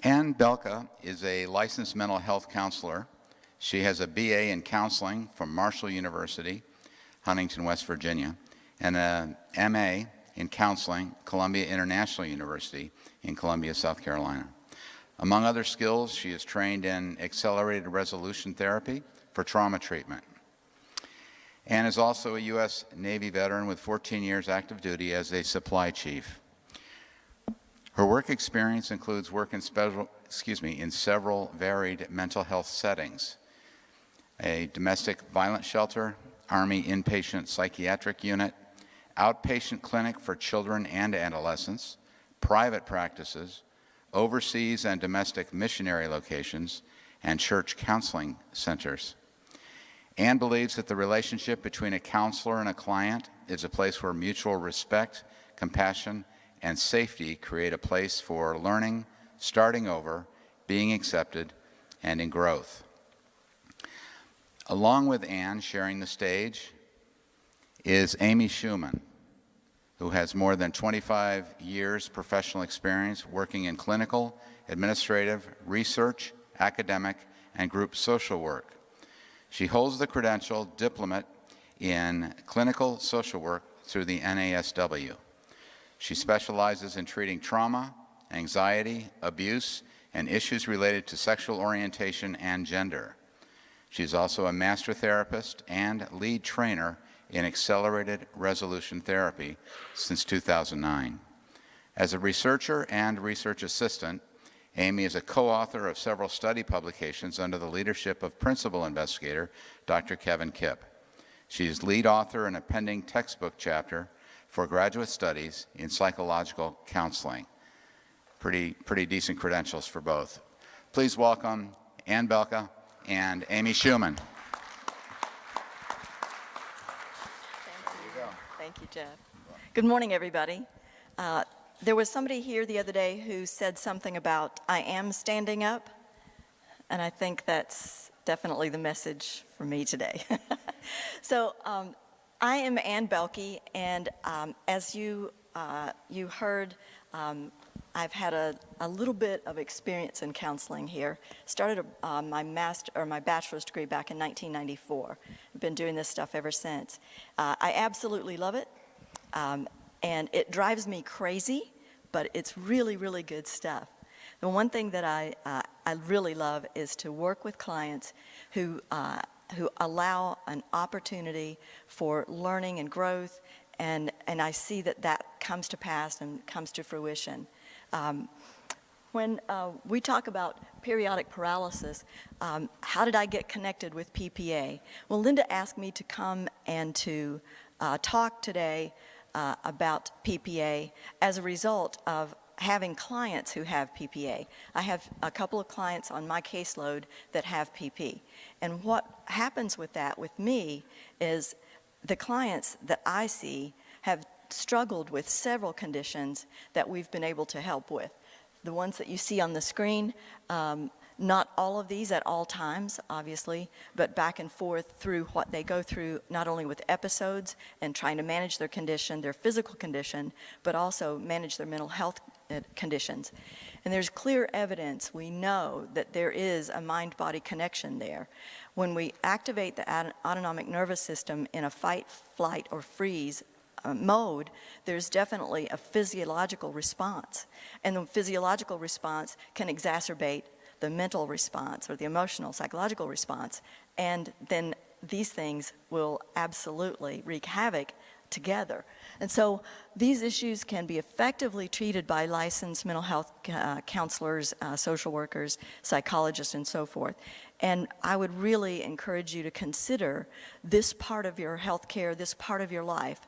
Ann Bealke is a licensed mental health counselor. She has a BA in counseling from Marshall University, Huntington, West Virginia, and a MA in counseling, Columbia International University in Columbia, South Carolina. Among other skills, she is trained in accelerated resolution therapy for trauma treatment. Ann is also a U.S. Navy veteran with 14 years active duty as a supply chief. Her work experience includes work in several varied mental health settings: a domestic violence shelter, Army inpatient psychiatric unit, outpatient clinic for children and adolescents, private practices, overseas and domestic missionary locations, and church counseling centers. Ann believes that the relationship between a counselor and a client is a place where mutual respect, compassion, and safety create a place for learning, starting over, being accepted, and in growth. Along with Ann sharing the stage is Amy Schumann, who has more than 25 years professional experience working in clinical, administrative, research, academic, and group social work. She holds the credential Diplomate in Clinical Social Work through the NASW. She specializes in treating trauma, anxiety, abuse, and issues related to sexual orientation and gender. She is also a master therapist and lead trainer in accelerated resolution therapy since 2009. As a researcher and research assistant, Amy is a co-author of several study publications under the leadership of principal investigator Dr. Kevin Kipp. She is lead author in a pending textbook chapter for graduate studies in psychological counseling. Pretty decent credentials for both. Please welcome Ann Bealke and Amy Schumann. Thank you, Jeff. Good morning, everybody. There was somebody here the other day who said something about, "I am standing up," and I think that's definitely the message for me today. So I am Ann Bealke, and as you heard, I've had a little bit of experience in counseling here. Started my bachelor's degree back in 1994. I've been doing this stuff ever since. I absolutely love it, and it drives me crazy, but it's really, really good stuff. The one thing that I really love is to work with clients who allow an opportunity for learning and growth, and I see that comes to pass and comes to fruition. When we talk about periodic paralysis, how did I get connected with PPA? Well, Linda asked me to come and to talk today about PPA as a result of having clients who have PPA. I have a couple of clients on my caseload that have PP. And what happens with that with me is the clients that I see have struggled with several conditions that we've been able to help with. The ones that you see on the screen, not all of these at all times, obviously, but back and forth through what they go through, not only with episodes and trying to manage their condition, their physical condition, but also manage their mental health conditions. And there's clear evidence, we know that there is a mind-body connection there. When we activate the autonomic nervous system in a fight, flight, or freeze mode, there's definitely a physiological response. And the physiological response can exacerbate the mental response or the emotional, psychological response. And then these things will absolutely wreak havoc together. And so these issues can be effectively treated by licensed mental health counselors, social workers, psychologists, and so forth. And I would really encourage you to consider this part of your health care, this part of your life.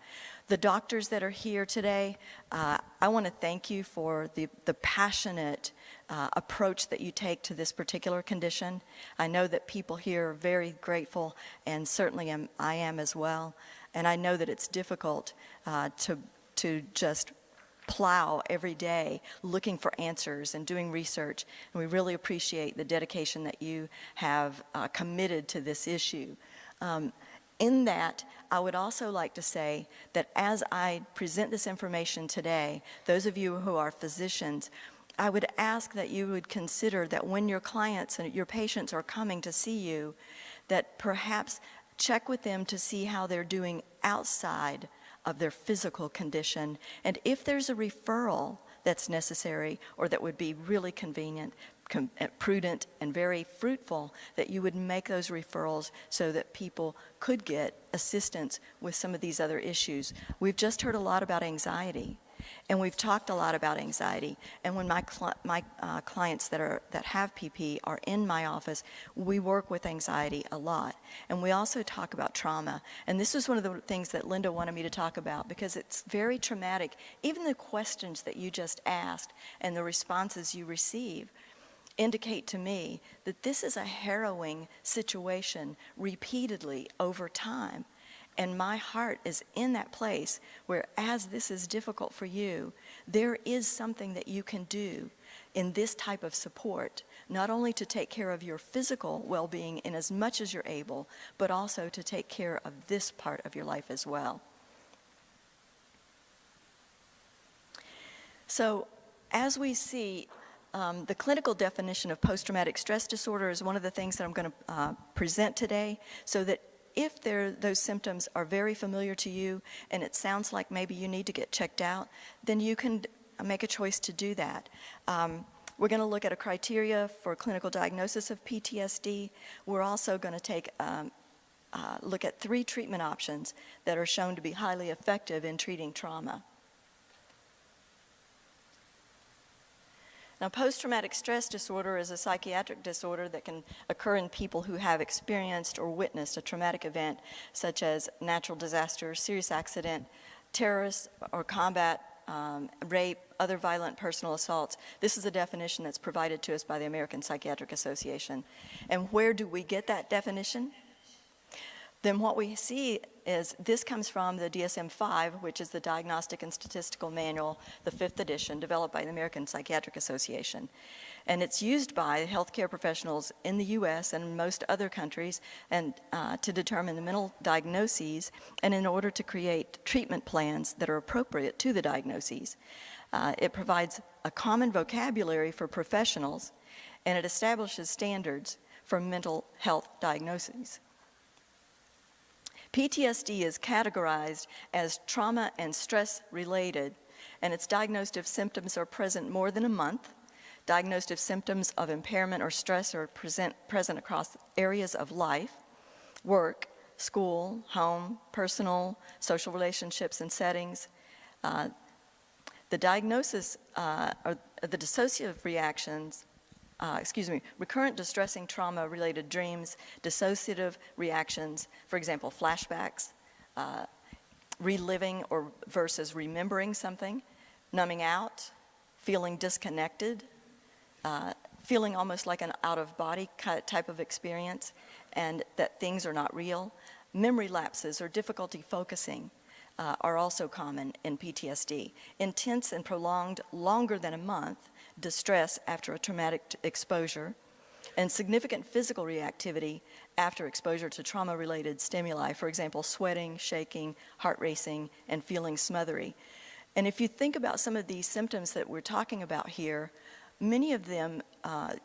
The doctors that are here today, I want to thank you for the passionate approach that you take to this particular condition. I know that people here are very grateful, and certainly I am as well. And I know that it's difficult to just plow every day looking for answers and doing research. And we really appreciate the dedication that you have committed to this issue. In that, I would also like to say that as I present this information today, those of you who are physicians, I would ask that you would consider that when your clients and your patients are coming to see you, that perhaps check with them to see how they're doing outside of their physical condition. And if there's a referral that's necessary or that would be really convenient, prudent, and very fruitful, that you would make those referrals so that people could get assistance with some of these other issues. We've just heard a lot about anxiety. And we've talked a lot about anxiety. And when my clients that have PP are in my office, we work with anxiety a lot. And we also talk about trauma. And this is one of the things that Linda wanted me to talk about because it's very traumatic. Even the questions that you just asked and the responses you receive indicate to me that this is a harrowing situation repeatedly over time. And my heart is in that place where, as this is difficult for you, there is something that you can do in this type of support, not only to take care of your physical well-being in as much as you're able, but also to take care of this part of your life as well. So, as we see, the clinical definition of post-traumatic stress disorder is one of the things that I'm going to present today, so that if those symptoms are very familiar to you and it sounds like maybe you need to get checked out, then you can make a choice to do that. We're going to look at a criteria for clinical diagnosis of PTSD. We're also going to take look at 3 treatment options that are shown to be highly effective in treating trauma. Now, post-traumatic stress disorder is a psychiatric disorder that can occur in people who have experienced or witnessed a traumatic event, such as natural disaster, serious accident, terrorist or combat, rape, other violent personal assaults. This is a definition that's provided to us by the American Psychiatric Association. And where do we get that definition? Then what we see is this comes from the DSM-5, which is the Diagnostic and Statistical Manual, the 5th edition, developed by the American Psychiatric Association. And it's used by healthcare professionals in the U.S. and most other countries and to determine the mental diagnoses and in order to create treatment plans that are appropriate to the diagnoses. It provides a common vocabulary for professionals, and it establishes standards for mental health diagnoses. PTSD is categorized as trauma and stress related, and it's diagnosed if symptoms are present more than a month, diagnosed if symptoms of impairment or stress are present across areas of life, work, school, home, personal, social relationships and settings. The diagnosis or the dissociative reactions recurrent distressing trauma-related dreams, dissociative reactions, for example, flashbacks, reliving or versus remembering something, numbing out, feeling disconnected, feeling almost like an out-of-body type of experience, and that things are not real. Memory lapses or difficulty focusing are also common in PTSD. Intense and prolonged, longer than a month, distress after a traumatic exposure, and significant physical reactivity after exposure to trauma-related stimuli, for example, sweating, shaking, heart racing, and feeling smothery. And if you think about some of these symptoms that we're talking about here, many of them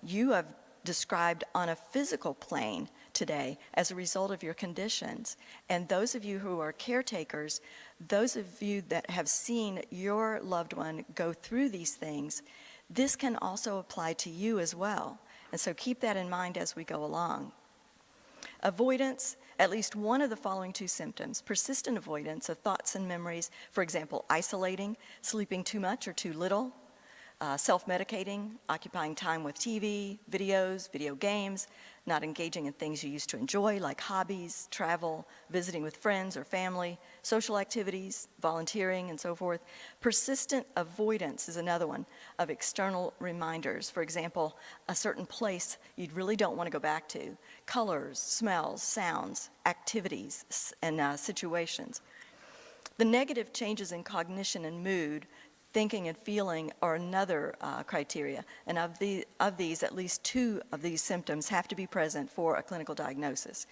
you have described on a physical plane today as a result of your conditions. And those of you who are caretakers, those of you that have seen your loved one go through these things, this can also apply to you as well. And so keep that in mind as we go along. Avoidance, at least one of the following 2 symptoms: persistent avoidance of thoughts and memories, for example, isolating, sleeping too much or too little, self-medicating, occupying time with TV, videos, video games, not engaging in things you used to enjoy like hobbies, travel, visiting with friends or family, social activities, volunteering, and so forth. Persistent avoidance is another one of external reminders. For example, a certain place you really don't want to go back to, colors, smells, sounds, activities, and situations. The negative changes in cognition and mood, thinking and feeling, are another criteria. And of these, at least 2 of these symptoms have to be present for a clinical diagnosis.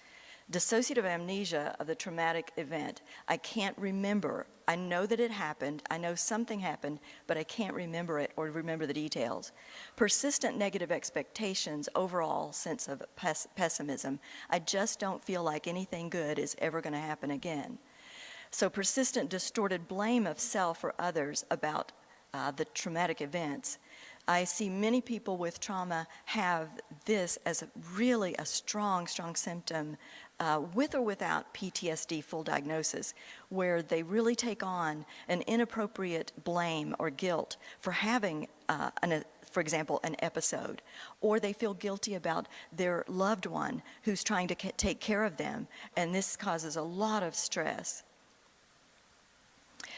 Dissociative amnesia of the traumatic event. I can't remember. I know that it happened. I know something happened, but I can't remember it or remember the details. Persistent negative expectations, overall sense of pessimism. I just don't feel like anything good is ever going to happen again. So persistent distorted blame of self or others about the traumatic events. I see many people with trauma have this as really a strong symptom with or without PTSD full diagnosis, where they really take on an inappropriate blame or guilt for having, for example, an episode, or they feel guilty about their loved one who's trying to take care of them, and this causes a lot of stress.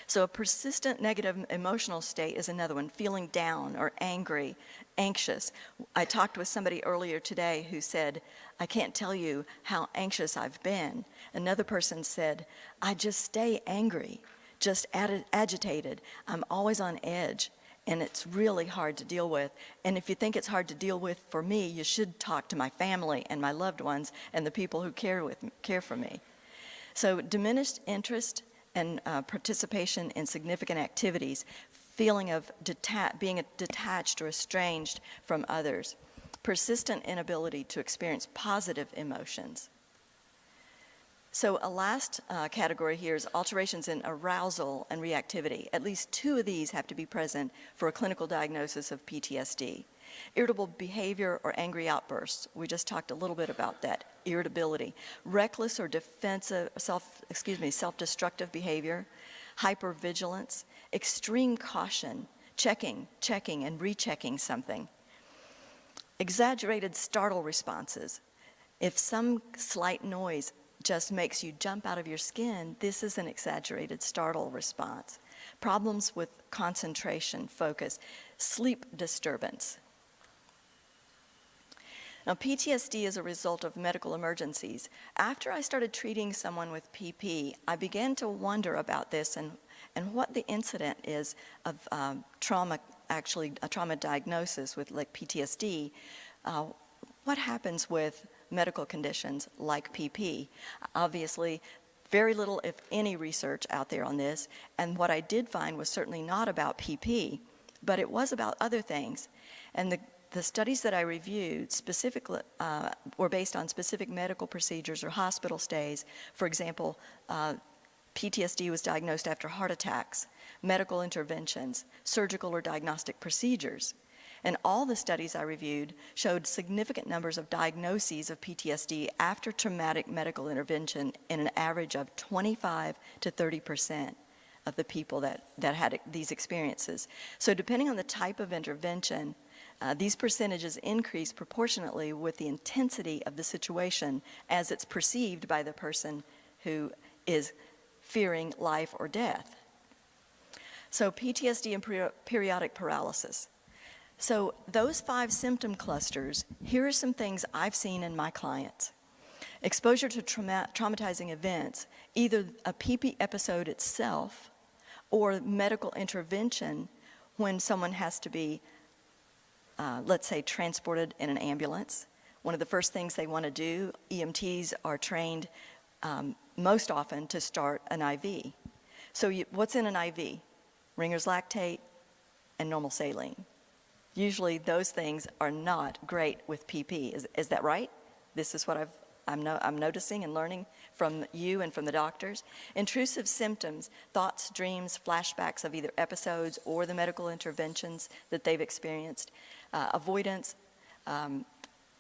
So a persistent negative emotional state is another one, feeling down or angry, anxious. I talked with somebody earlier today who said, I can't tell you how anxious I've been. Another person said, I just stay angry, just agitated. I'm always on edge, and it's really hard to deal with. And if you think it's hard to deal with for me, you should talk to my family and my loved ones and the people who care for me. So diminished interest and participation in significant activities, feeling of being detached or estranged from others, persistent inability to experience positive emotions. So a last category here is alterations in arousal and reactivity. At least two of these have to be present for a clinical diagnosis of PTSD. Irritable behavior or angry outbursts. We just talked a little bit about that. Irritability. Reckless or defensive, self-destructive behavior. Hypervigilance. Extreme caution. Checking and rechecking something. Exaggerated startle responses. If some slight noise just makes you jump out of your skin, this is an exaggerated startle response. Problems with concentration, focus. Sleep disturbance. Now, PTSD is a result of medical emergencies. After I started treating someone with PP, I began to wonder about this and what the incident is of trauma, actually a trauma diagnosis with like PTSD. What happens with medical conditions like PP? Obviously, very little, if any, research out there on this, and what I did find was certainly not about PP, but it was about other things. And the studies that I reviewed specifically were based on specific medical procedures or hospital stays. For example, PTSD was diagnosed after heart attacks, medical interventions, surgical or diagnostic procedures. And all the studies I reviewed showed significant numbers of diagnoses of PTSD after traumatic medical intervention in an average of 25 to 30% of the people that had these experiences. So depending on the type of intervention, these percentages increase proportionately with the intensity of the situation as it's perceived by the person who is fearing life or death. So PTSD and periodic paralysis. So those 5 symptom clusters, here are some things I've seen in my clients. Exposure to traumatizing events, either a PP episode itself or medical intervention when someone has to be let's say, transported in an ambulance. One of the first things they want to do, EMTs are trained most often to start an IV. So what's in an IV? Ringer's lactate and normal saline. Usually those things are not great with PP. Is that right? This is what I'm noticing and learning from you and from the doctors. Intrusive symptoms, thoughts, dreams, flashbacks of either episodes or the medical interventions that they've experienced. Avoidance,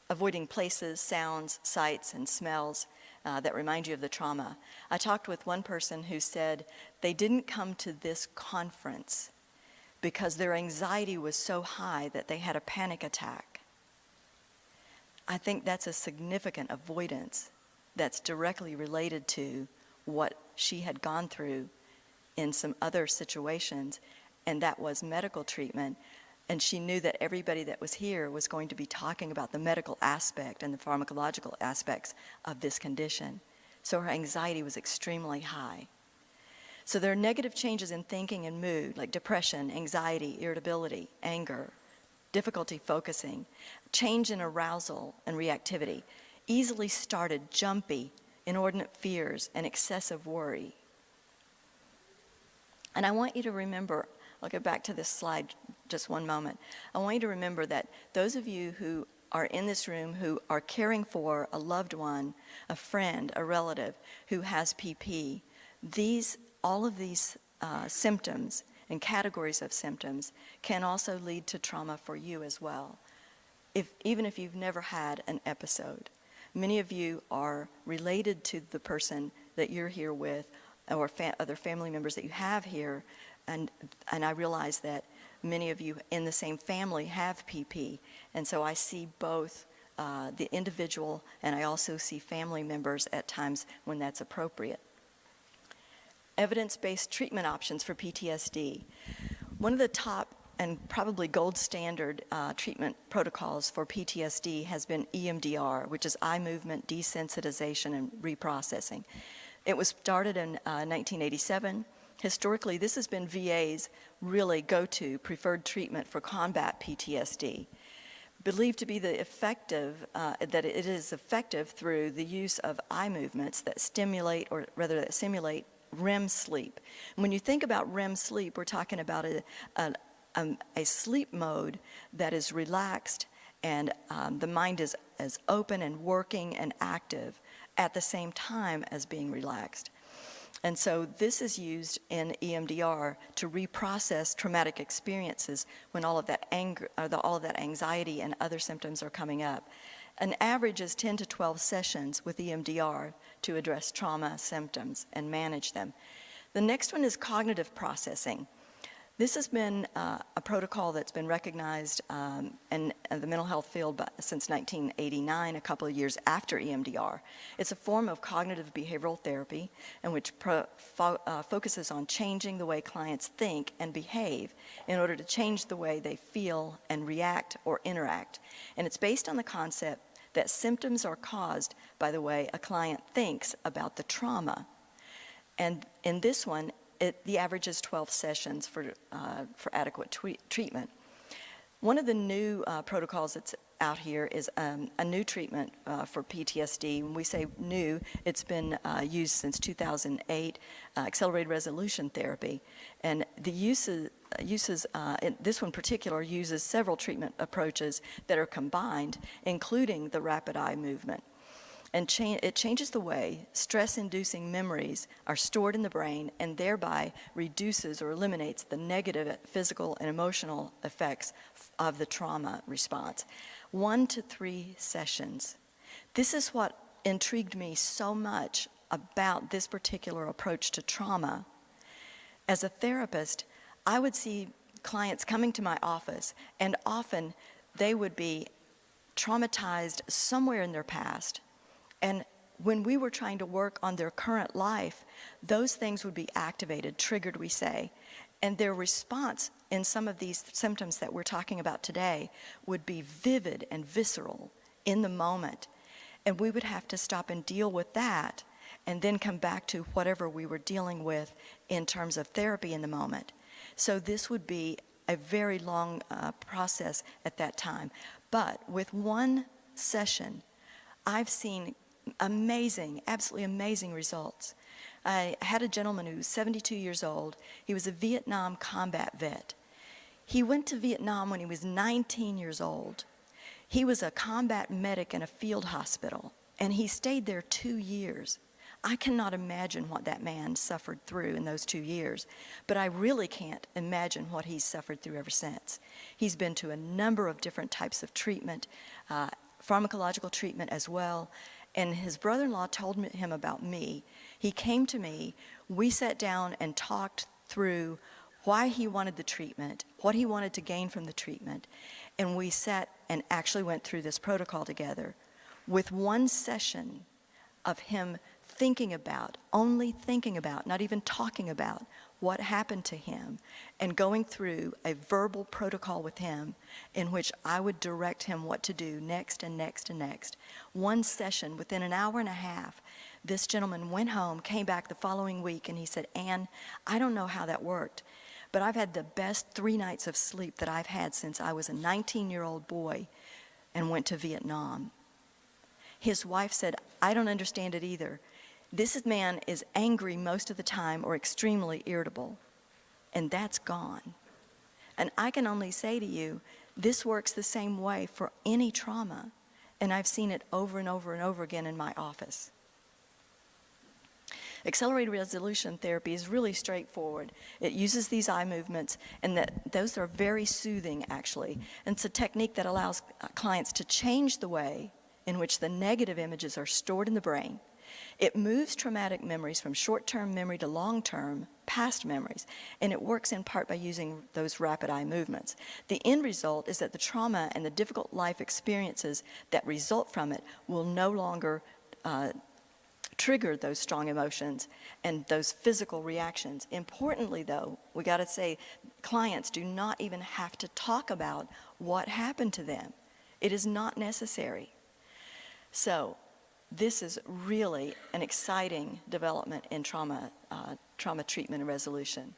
avoiding places, sounds, sights, and smells that remind you of the trauma. I talked with one person who said they didn't come to this conference because their anxiety was so high that they had a panic attack. I think that's a significant avoidance that's directly related to what she had gone through in some other situations, and that was medical treatment. And she knew that everybody that was here was going to be talking about the medical aspect and the pharmacological aspects of this condition. So her anxiety was extremely high. So there are negative changes in thinking and mood, like depression, anxiety, irritability, anger, difficulty focusing, change in arousal and reactivity, easily started, jumpy, inordinate fears, and excessive worry. And I want you to remember, I'll go back to this slide just one moment. I want you to remember that those of you who are in this room who are caring for a loved one, a friend, a relative who has PP, all of these symptoms and categories of symptoms can also lead to trauma for you as well, even if you've never had an episode. Many of you are related to the person that you're here with or other family members that you have here, and I realize that many of you in the same family have PP, and so I see both the individual and I also see family members at times when that's appropriate. Evidence-based treatment options for PTSD. One of the top and probably gold standard treatment protocols for PTSD has been EMDR, which is eye movement desensitization and reprocessing. It was started in 1987. Historically, this has been VA's really go-to preferred treatment for combat PTSD. Believed to be that it is effective through the use of eye movements that stimulate, or rather that simulate, REM sleep. When you think about REM sleep, we're talking about a sleep mode that is relaxed and the mind is open and working and active at the same time as being relaxed. And so this is used in EMDR to reprocess traumatic experiences when all of that anger, all of that anxiety and other symptoms are coming up. An average is 10 to 12 sessions with EMDR to address trauma symptoms and manage them. The next one is cognitive processing. This has been a protocol that's been recognized in the mental health field since 1989, a couple of years after EMDR. It's a form of cognitive behavioral therapy in which focuses on changing the way clients think and behave in order to change the way they feel and react or interact. And it's based on the concept that symptoms are caused by the way a client thinks about the trauma. And in this one, the average is 12 sessions for adequate treatment. One of the new protocols that's out here is a new treatment for PTSD. When we say new, it's been used since 2008, accelerated resolution therapy. And the this one in particular uses several treatment approaches that are combined, including the rapid eye movement. And it changes the way stress-inducing memories are stored in the brain and thereby reduces or eliminates the negative physical and emotional effects of the trauma response. 1 to 3 sessions. This is what intrigued me so much about this particular approach to trauma. As a therapist, I would see clients coming to my office, and often they would be traumatized somewhere in their past. And when we were trying to work on their current life, those things would be activated, triggered, we say. And their response in some of these symptoms that we're talking about today would be vivid and visceral in the moment. And we would have to stop and deal with that and then come back to whatever we were dealing with in terms of therapy in the moment. So this would be a very long process at that time. But with one session, I've seen amazing, absolutely amazing results. I had a gentleman who was 72 years old. He was a Vietnam combat vet. He went to Vietnam when he was 19 years old. He was a combat medic in a field hospital, and he stayed there 2 years. I cannot imagine what that man suffered through in those 2 years, but I really can't imagine what he's suffered through ever since. He's been to a number of different types of treatment, pharmacological treatment as well. And his brother-in-law told him about me. He came to me, we sat down and talked through why he wanted the treatment, what he wanted to gain from the treatment, and we sat and actually went through this protocol together with one session of him thinking about, only thinking about, not even talking about what happened to him, and going through a verbal protocol with him in which I would direct him what to do next and next and next. One session, within an hour and a half, this gentleman went home, came back the following week, and he said, "Ann, I don't know how that worked, but I've had the best 3 nights of sleep that I've had since I was a 19-year-old boy and went to Vietnam." His wife said, "I don't understand it either." This man is angry most of the time or extremely irritable, and that's gone. And I can only say to you, this works the same way for any trauma, and I've seen it over and over and over again in my office. Accelerated resolution therapy is really straightforward. It uses these eye movements, and those are very soothing, actually. And it's a technique that allows clients to change the way in which the negative images are stored in the brain. It moves traumatic memories from short-term memory to long-term past memories, and it works in part by using those rapid eye movements. The end result is that the trauma and the difficult life experiences that result from it will no longer trigger those strong emotions and those physical reactions. Importantly, though, we got to say clients do not even have to talk about what happened to them. It is not necessary. So this is really an exciting development in trauma treatment and resolution.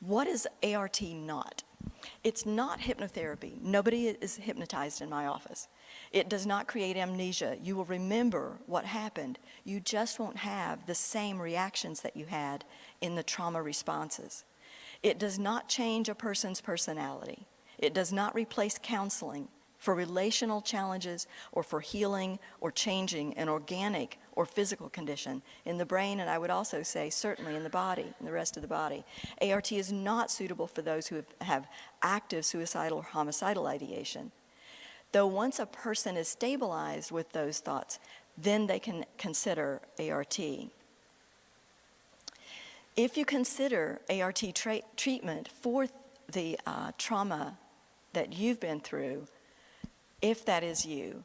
What is ART not? It's not hypnotherapy. Nobody is hypnotized in my office. It does not create amnesia. You will remember what happened. You just won't have the same reactions that you had in the trauma responses. It does not change a person's personality. It does not replace counseling for relational challenges or for healing or changing an organic or physical condition in the brain, and I would also say certainly in the body, in the rest of the body. ART is not suitable for those who have active suicidal or homicidal ideation. Though once a person is stabilized with those thoughts, then they can consider ART. If you consider ART treatment for the trauma that you've been through, if that is you,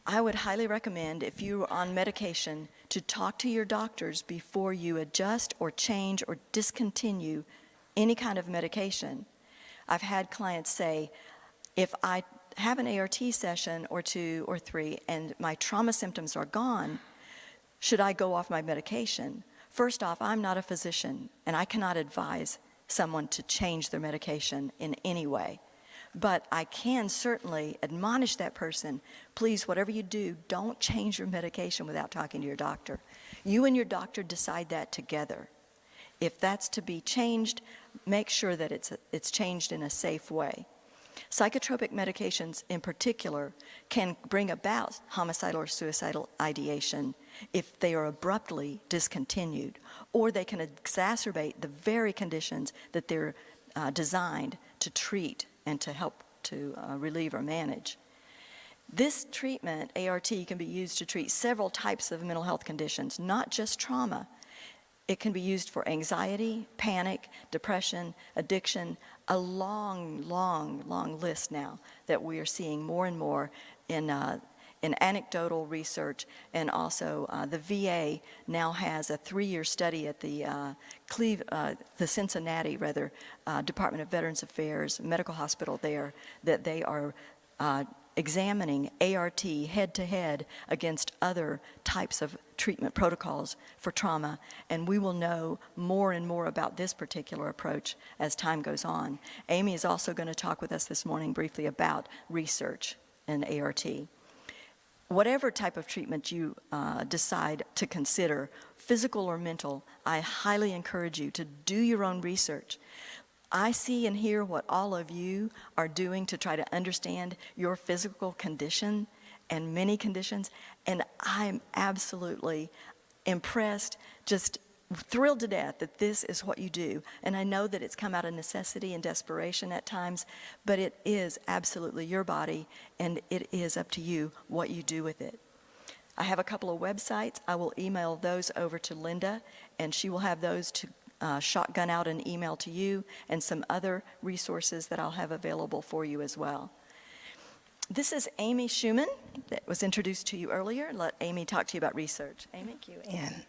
I would highly recommend, if you're on medication, to talk to your doctors before you adjust or change or discontinue any kind of medication. I've had clients say, if I have an ART session or 2 or 3 and my trauma symptoms are gone, should I go off my medication? First off, I'm not a physician, and I cannot advise someone to change their medication in any way. But I can certainly admonish that person, please, whatever you do, don't change your medication without talking to your doctor. You and your doctor decide that together. If that's to be changed, make sure that it's changed in a safe way. Psychotropic medications in particular can bring about homicidal or suicidal ideation if they are abruptly discontinued, or they can exacerbate the very conditions that they're designed to treat and to help to relieve or manage. This treatment, ART, can be used to treat several types of mental health conditions, not just trauma. It can be used for anxiety, panic, depression, addiction, a long, long, long list now that we are seeing more and more in anecdotal research, and also the VA now has a 3-year study at the Cincinnati Department of Veterans Affairs Medical Hospital there, that they are examining ART head-to-head against other types of treatment protocols for trauma, and we will know more and more about this particular approach as time goes on. Amy is also going to talk with us this morning briefly about research in ART. Whatever type of treatment you decide to consider, physical or mental, I highly encourage you to do your own research. I see and hear what all of you are doing to try to understand your physical condition and many conditions, and I'm absolutely impressed, just thrilled to death that this is what you do. And I know that it's come out of necessity and desperation at times, but it is absolutely your body, and it is up to you what you do with it. I have a couple of websites. I will email those over to Linda, and she will have those to shotgun out an email to you, and some other resources that I'll have available for you as well. This is Amy Schumann that was introduced to you earlier. Let Amy talk to you about research. Amy? Thank you, Ann.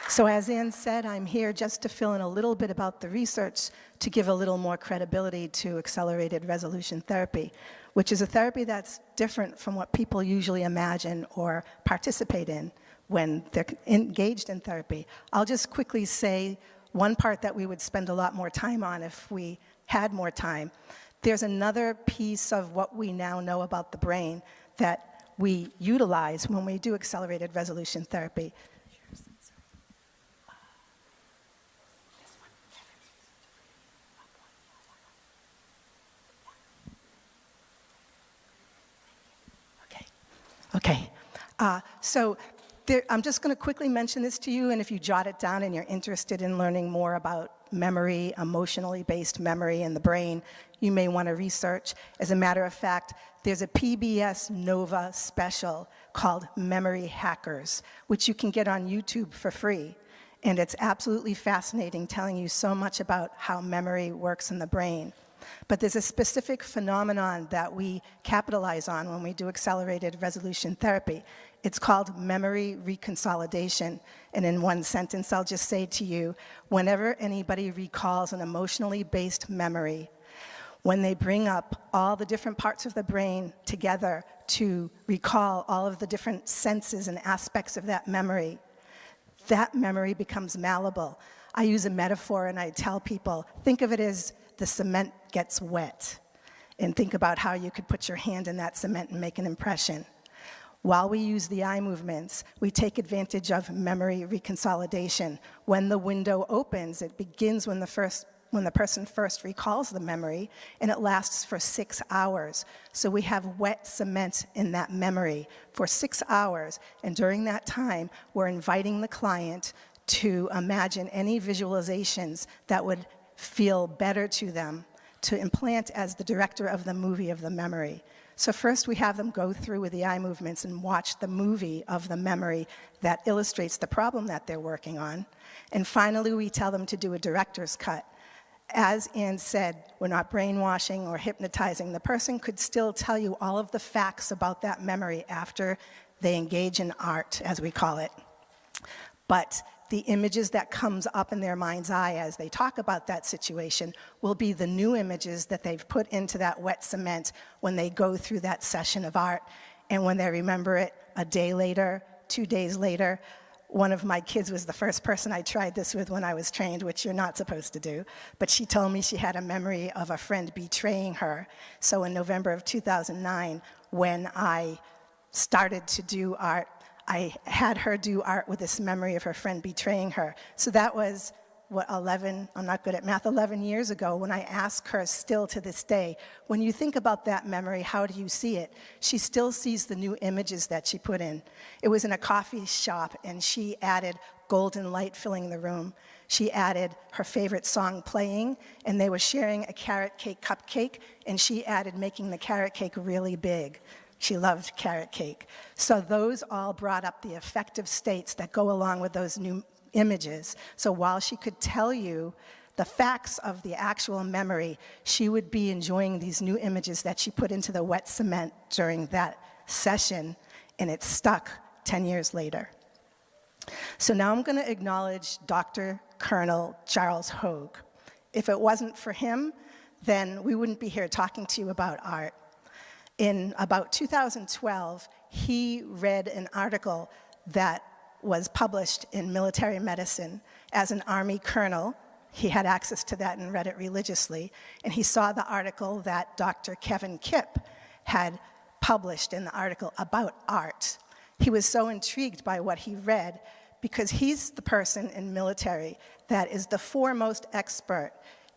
So as Ann said, I'm here just to fill in a little bit about the research to give a little more credibility to accelerated resolution therapy, which is a therapy that's different from what people usually imagine or participate in when they're engaged in therapy. I'll just quickly say one part that we would spend a lot more time on if we had more time. There's another piece of what we now know about the brain that we utilize when we do accelerated resolution therapy. Okay. So I'm just going to quickly mention this to you, and if you jot it down and you're interested in learning more about memory, emotionally based memory in the brain, you may want to research. As a matter of fact, there's a PBS Nova special called Memory Hackers, which you can get on YouTube for free. And it's absolutely fascinating, telling you so much about how memory works in the brain. But there's a specific phenomenon that we capitalize on when we do accelerated resolution therapy. It's called memory reconsolidation. And in one sentence, I'll just say to you, whenever anybody recalls an emotionally based memory, when they bring up all the different parts of the brain together to recall all of the different senses and aspects of that memory becomes malleable. I use a metaphor and I tell people, think of it as the cement gets wet, and think about how you could put your hand in that cement and make an impression. While we use the eye movements, we take advantage of memory reconsolidation. When the window opens, it begins when the person first recalls the memory, and it lasts for 6 hours. So we have wet cement in that memory for 6 hours, and during that time, we're inviting the client to imagine any visualizations that would feel better to them, to implant as the director of the movie of the memory. So first we have them go through with the eye movements and watch the movie of the memory that illustrates the problem that they're working on. And finally, we tell them to do a director's cut. As Ann said, we're not brainwashing or hypnotizing. The person could still tell you all of the facts about that memory after they engage in art, as we call it. But the images that comes up in their mind's eye as they talk about that situation will be the new images that they've put into that wet cement when they go through that session of art. And when they remember it a day later, 2 days later, one of my kids was the first person I tried this with when I was trained, which you're not supposed to do. But she told me she had a memory of a friend betraying her. So in November of 2009, when I started to do art, I had her do art with this memory of her friend betraying her. So that was, 11, I'm not good at math, 11 years ago, when I ask her still to this day, when you think about that memory, how do you see it? She still sees the new images that she put in. It was in a coffee shop, and she added golden light filling the room. She added her favorite song playing, and they were sharing a carrot cake cupcake, and she added making the carrot cake really big. She loved carrot cake. So those all brought up the affective states that go along with those new images. So while she could tell you the facts of the actual memory, she would be enjoying these new images that she put into the wet cement during that session, and it stuck 10 years later. So now I'm going to acknowledge Dr. Colonel Charles Hogue. If it wasn't for him, then we wouldn't be here talking to you about art. In about 2012, he read an article that was published in Military Medicine. As an Army colonel, he had access to that and read it religiously, and he saw the article that Dr. Kevin Kipp had published in the article about art. He was so intrigued by what he read because he's the person in military that is the foremost expert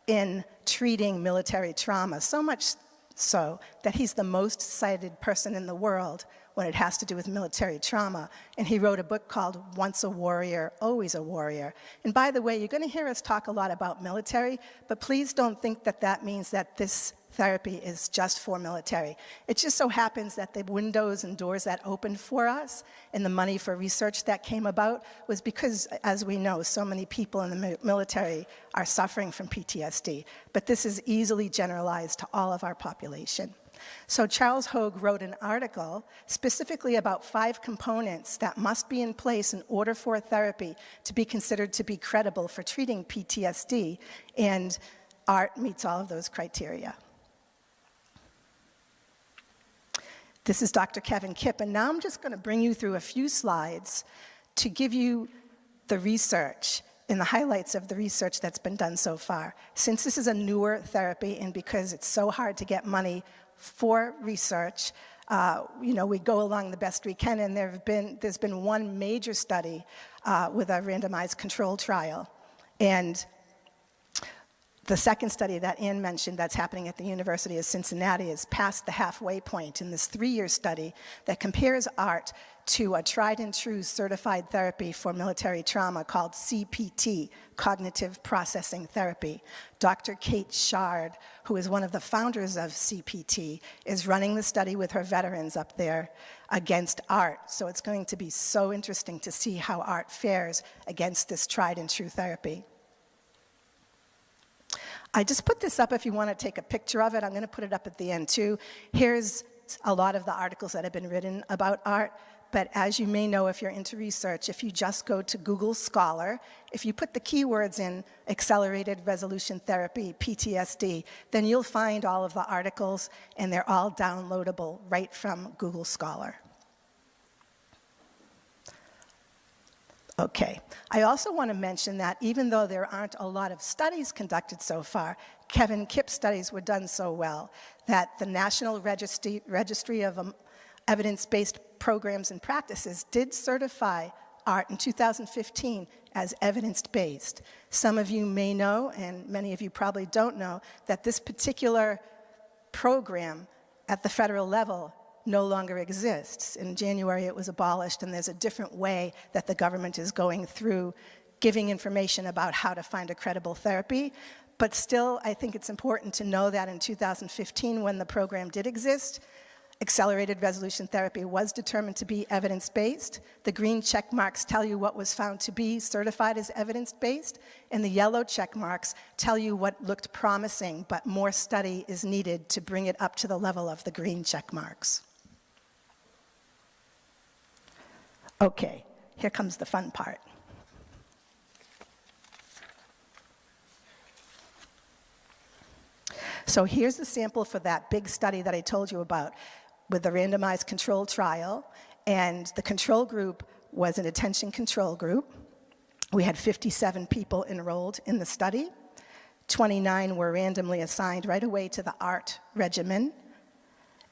in treating military trauma, so much so that he's the most cited person in the world when it has to do with military trauma. And he wrote a book called Once a Warrior, Always a Warrior. And by the way, you're going to hear us talk a lot about military, but please don't think that that means that this therapy is just for military. It just so happens that the windows and doors that opened for us and the money for research that came about was because, as we know, so many people in the military are suffering from PTSD. But this is easily generalized to all of our population. So Charles Hogue wrote an article specifically about 5 components that must be in place in order for a therapy to be considered to be credible for treating PTSD, and art meets all of those criteria. This is Dr. Kevin Kipp, and now I'm just going to bring you through a few slides to give you the research and the highlights of the research that's been done so far. Since this is a newer therapy and because it's so hard to get money for research, We go along the best we can, and there's been one major study with a randomized control trial. And the second study that Ann mentioned that's happening at the University of Cincinnati is past the halfway point in this 3-year study that compares ART to a tried and true certified therapy for military trauma called CPT, Cognitive Processing Therapy. Dr. Kate Shard, who is one of the founders of CPT, is running the study with her veterans up there against ART. So it's going to be so interesting to see how ART fares against this tried and true therapy. I just put this up if you want to take a picture of it. I'm going to put it up at the end too. Here's a lot of the articles that have been written about ART. But as you may know, if you're into research, if you just go to Google Scholar, if you put the keywords in accelerated resolution therapy, PTSD, then you'll find all of the articles, and they're all downloadable right from Google Scholar. Okay. I also want to mention that even though there aren't a lot of studies conducted so far, Kevin Kipp's studies were done so well that the National Registry of Evidence-Based Programs and Practices did certify ART in 2015 as evidence-based. Some of you may know, and many of you probably don't know, that this particular program at the federal level no longer exists. In January, it was abolished, and there's a different way that the government is going through giving information about how to find a credible therapy. But still, I think it's important to know that in 2015, when the program did exist, accelerated resolution therapy was determined to be evidence-based. The green check marks tell you what was found to be certified as evidence-based, and the yellow check marks tell you what looked promising, but more study is needed to bring it up to the level of the green check marks. Okay, here comes the fun part. So here's the sample for that big study that I told you about with the randomized control trial, and the control group was an attention control group. We had 57 people enrolled in the study. 29 were randomly assigned right away to the ART regimen.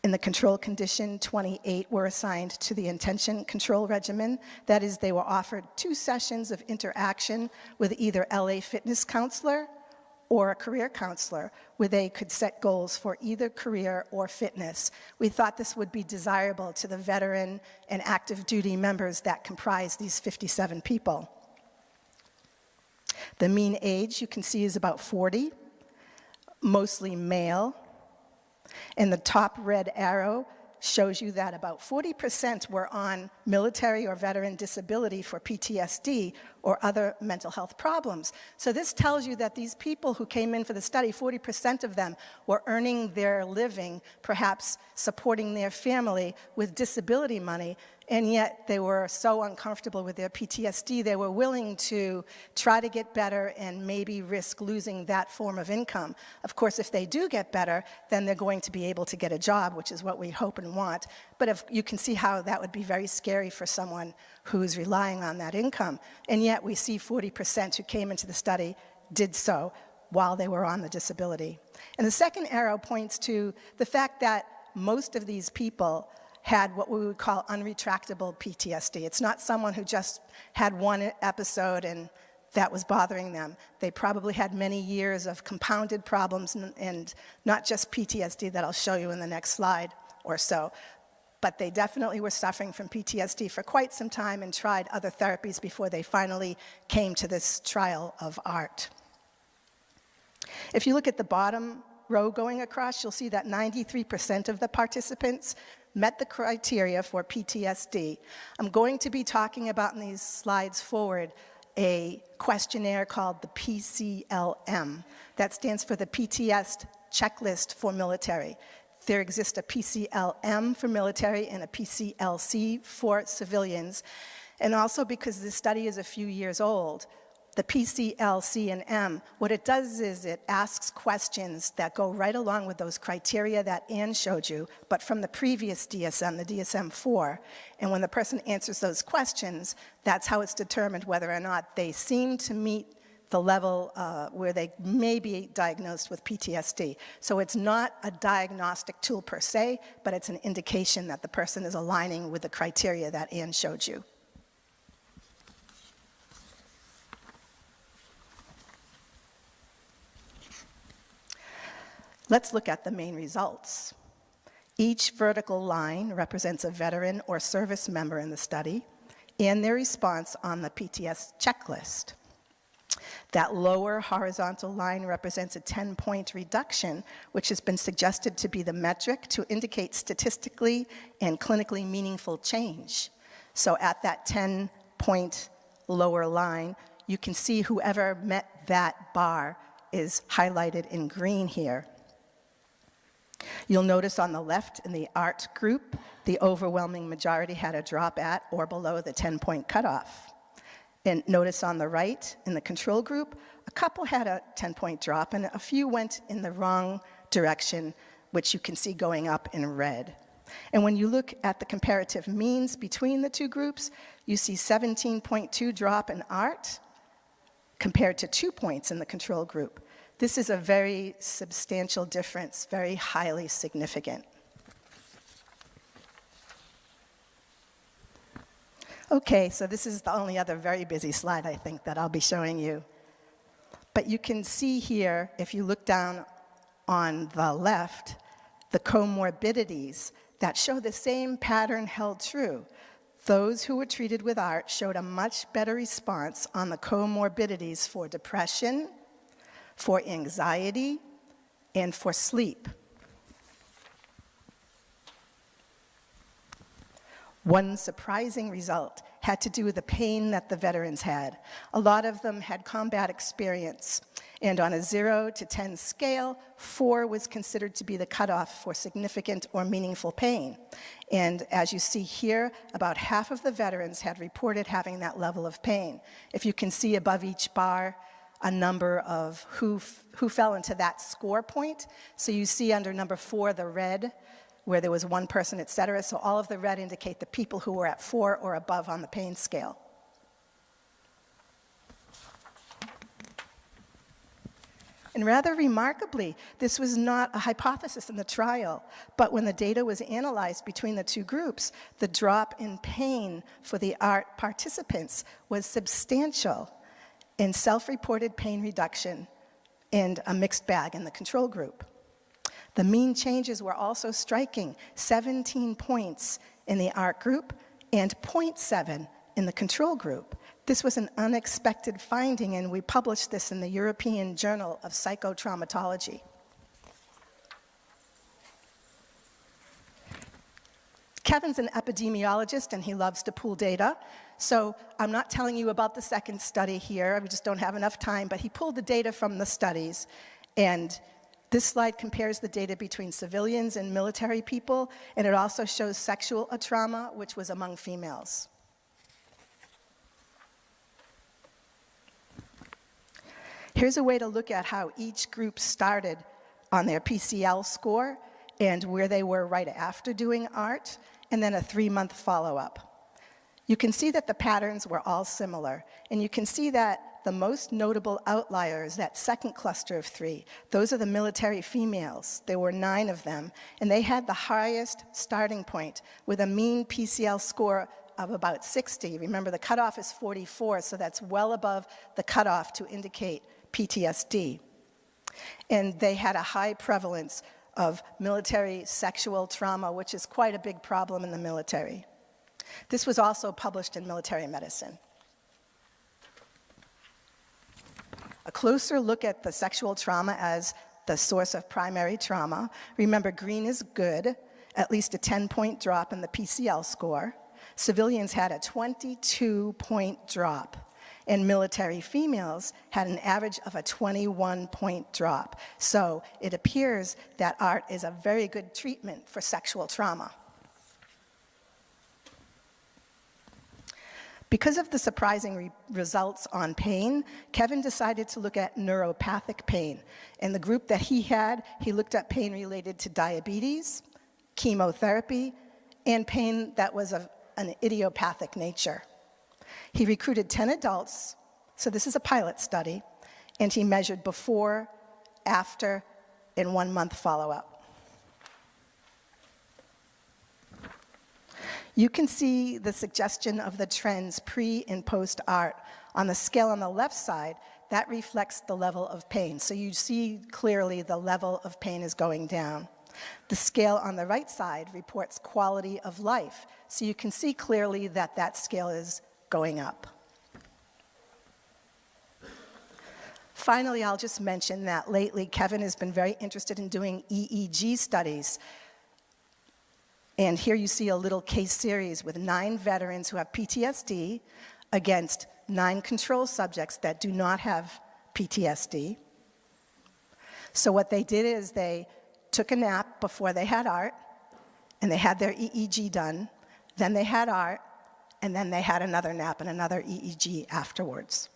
In the control condition, 28 were assigned to the intention control regimen. That is, they were offered 2 sessions of interaction with either LA fitness counselor or a career counselor, where they could set goals for either career or fitness. We thought this would be desirable to the veteran and active duty members that comprise these 57 people. The mean age, you can see, is about 40, mostly male. And the top red arrow shows you that about 40% were on military or veteran disability for PTSD or other mental health problems. So this tells you that these people who came in for the study, 40% of them were earning their living, perhaps supporting their family with disability money, and yet they were so uncomfortable with their PTSD, they were willing to try to get better and maybe risk losing that form of income. Of course, if they do get better, then they're going to be able to get a job, which is what we hope and want. But if you can see how that would be very scary for someone who's relying on that income. And yet we see 40% who came into the study did so while they were on the disability. And the second arrow points to the fact that most of these people had what we would call unretractable PTSD. It's not someone who just had one episode and that was bothering them. They probably had many years of compounded problems and not just PTSD that I'll show you in the next slide or so. But they definitely were suffering from PTSD for quite some time and tried other therapies before they finally came to this trial of ART. If you look at the bottom row going across, you'll see that 93% of the participants met the criteria for PTSD. I'm going to be talking about in these slides forward a questionnaire called the PCLM. That stands for the PTSD Checklist for Military. There exists a PCLM for military and a PCLC for civilians. And also because this study is a few years old, the PCLC and M, what it does is it asks questions that go right along with those criteria that Ann showed you, but from the previous DSM, the DSM-4. And when the person answers those questions, that's how it's determined whether or not they seem to meet the level where they may be diagnosed with PTSD. So it's not a diagnostic tool per se, but it's an indication that the person is aligning with the criteria that Anne showed you. Let's look at the main results. Each vertical line represents a veteran or service member in the study and their response on the PTS checklist. That lower horizontal line represents a 10-point reduction, which has been suggested to be the metric to indicate statistically and clinically meaningful change. So at that 10-point lower line, you can see whoever met that bar is highlighted in green here. You'll notice on the left in the art group, the overwhelming majority had a drop at or below the 10-point cutoff. And notice on the right in the control group, a couple had a 10-point drop and a few went in the wrong direction, which you can see going up in red. And when you look at the comparative means between the two groups, you see 17.2 drop in art compared to 2 points in the control group. This is a very substantial difference, very highly significant. Okay, so this is the only other very busy slide, I think, that I'll be showing you. But you can see here, if you look down on the left, the comorbidities that show the same pattern held true. Those who were treated with art showed a much better response on the comorbidities for depression, for anxiety, and for sleep. One surprising result had to do with the pain that the veterans had. A lot of them had combat experience, and on a 0 to 10 scale, 4 was considered to be the cutoff for significant or meaningful pain. And as you see here, about half of the veterans had reported having that level of pain. If you can see above each bar, a number of who fell into that score point. So you see under number 4, the red, where there was one person, et cetera. So all of the red indicate the people who were at 4 or above on the pain scale. And rather remarkably, this was not a hypothesis in the trial, but when the data was analyzed between the two groups, the drop in pain for the art participants was substantial in self-reported pain reduction and a mixed bag in the control group. The mean changes were also striking, 17 points in the art group and 0.7 in the control group. This was an unexpected finding, and we published this in the European Journal of Psychotraumatology. Kevin's an epidemiologist, and he loves to pool data. So I'm not telling you about the second study here. We just don't have enough time. But he pulled the data from the studies. And this slide compares the data between civilians and military people. And it also shows sexual trauma, which was among females. Here's a way to look at how each group started on their PCL score and where they were right after doing art, and then a 3-month follow-up. You can see that the patterns were all similar, and you can see that the most notable outliers, that second cluster of 3, those are the military females. There were 9 of them, and they had the highest starting point with a mean PCL score of about 60. Remember, the cutoff is 44, so that's well above the cutoff to indicate PTSD. And they had a high prevalence of military sexual trauma, which is quite a big problem in the military. This was also published in Military Medicine. A closer look at the sexual trauma as the source of primary trauma. Remember, green is good, at least a 10-point drop in the PCL score. Civilians had a 22-point drop, and military females had an average of a 21-point drop. So it appears that art is a very good treatment for sexual trauma. Because of the surprising results on pain, Kevin decided to look at neuropathic pain. In the group that he had, he looked at pain related to diabetes, chemotherapy, and pain that was of an idiopathic nature. He recruited 10 adults, so this is a pilot study, And he measured before, after, and 1-month follow-up. You can see the suggestion of the trends pre and post art. On the scale on the left side, that reflects the level of pain. So you see clearly the level of pain is going down. The scale on the right side reports quality of life. So you can see clearly that that scale is going up. Finally, I'll just mention that lately Kevin has been very interested in doing EEG studies. And here you see a little case series with 9 veterans who have PTSD against 9 control subjects that do not have PTSD. So what they did is they took a nap before they had art, and they had their EEG done, then they had art, and then they had another nap and another EEG afterwards.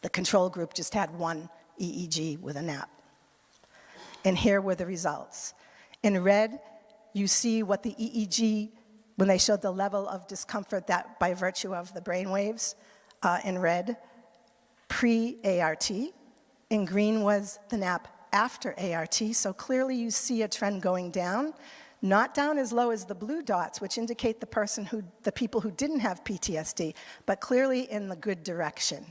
The control group just had 1 EEG with a nap. And here were the results. In red, you see what the EEG, when they showed the level of discomfort that by virtue of the brain waves in red, pre-ART. In green was the nap after ART, so clearly you see a trend going down, not down as low as the blue dots, which indicate the people who didn't have PTSD, but clearly in the good direction.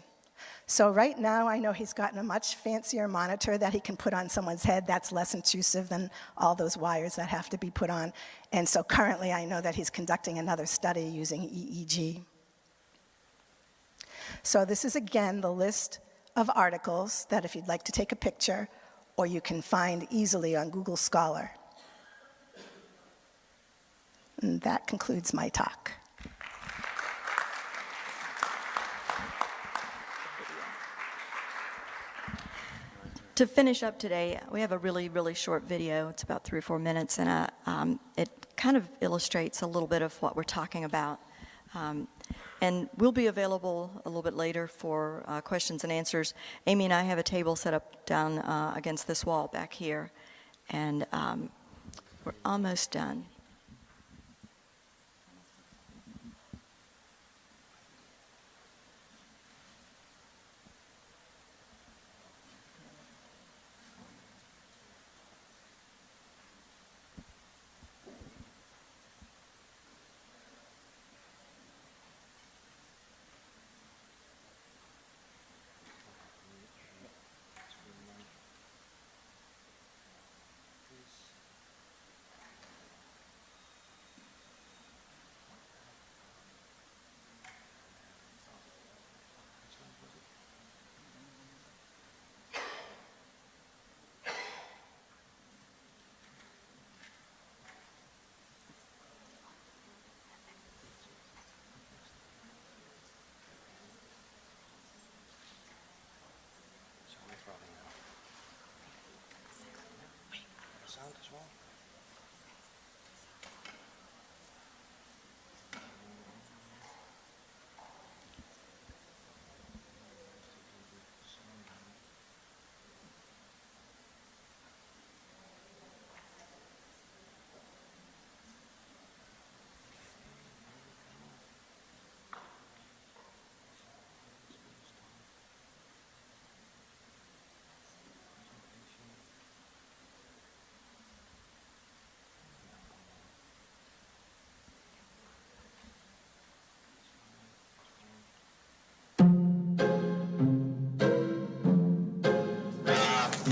So right now, I know he's gotten a much fancier monitor that he can put on someone's head that's less intrusive than all those wires that have to be put on. And so currently, I know that he's conducting another study using EEG. So this is, again, the list of articles that if you'd like to take a picture, or you can find easily on Google Scholar. And that concludes my talk. To finish up today, we have a really, really short video. It's about 3 or 4 minutes, and it kind of illustrates a little bit of what we're talking about. And we'll be available a little bit later for questions and answers. Amy and I have a table set up down against this wall back here, and we're almost done.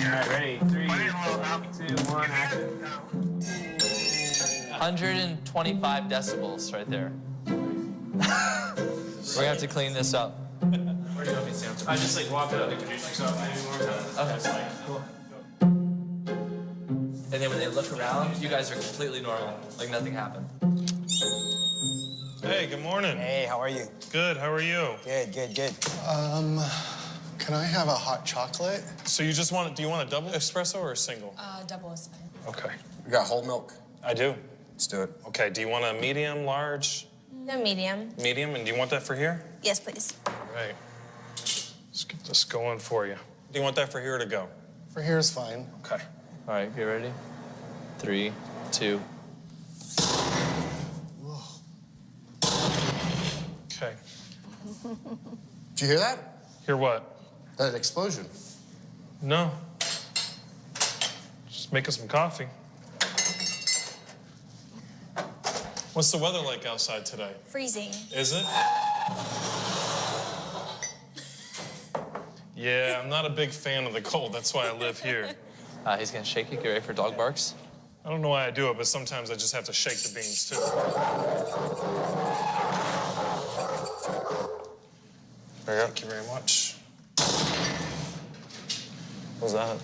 All right, ready? 3, 2, 1, action. 125 decibels right there. We're gonna have to clean this up. Where do you want me to stand? I just like walk up, introduce yourself maybe more times. Okay. That's like, cool. And then when they look around, you guys are completely normal, like nothing happened. Hey, good morning. Hey, how are you? Good, how are you? Good, good, good. Can I have a hot chocolate? So you just want, do you want a double espresso or a single? Double is fine. Okay, We got whole milk. I do. Let's do it. Okay, do you want a medium, large? No, medium. Medium, and do you want that for here? Yes, please. All right. Let's get this going for you. Do you want that for here or to go? For here is fine. Okay. All right, get ready. 3, 2. Okay. Did you hear that? Hear what? That explosion. No. Just making some coffee. What's the weather like outside today? Freezing. Is it? Yeah, I'm not a big fan of the cold. That's why I live here. He's gonna shake you. Get ready for dog barks. I don't know why I do it, but sometimes I just have to shake the beans, too. Thank you very much. What was that?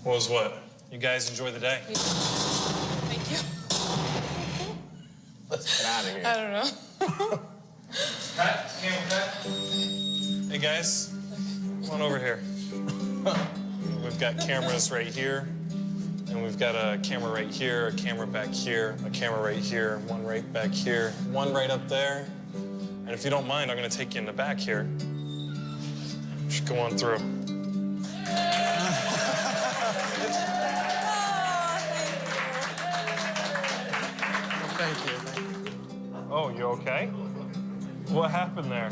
What was what? You guys enjoy the day? Thank you. Let's get out of here. I don't know. Pat, hey guys, come on over here. We've got cameras right here, and we've got a camera right here, a camera back here, a camera right here, one right back here, one right up there. And if you don't mind, I'm gonna take you in the back here. Just go on through. Thank you. Oh, you okay? What happened there?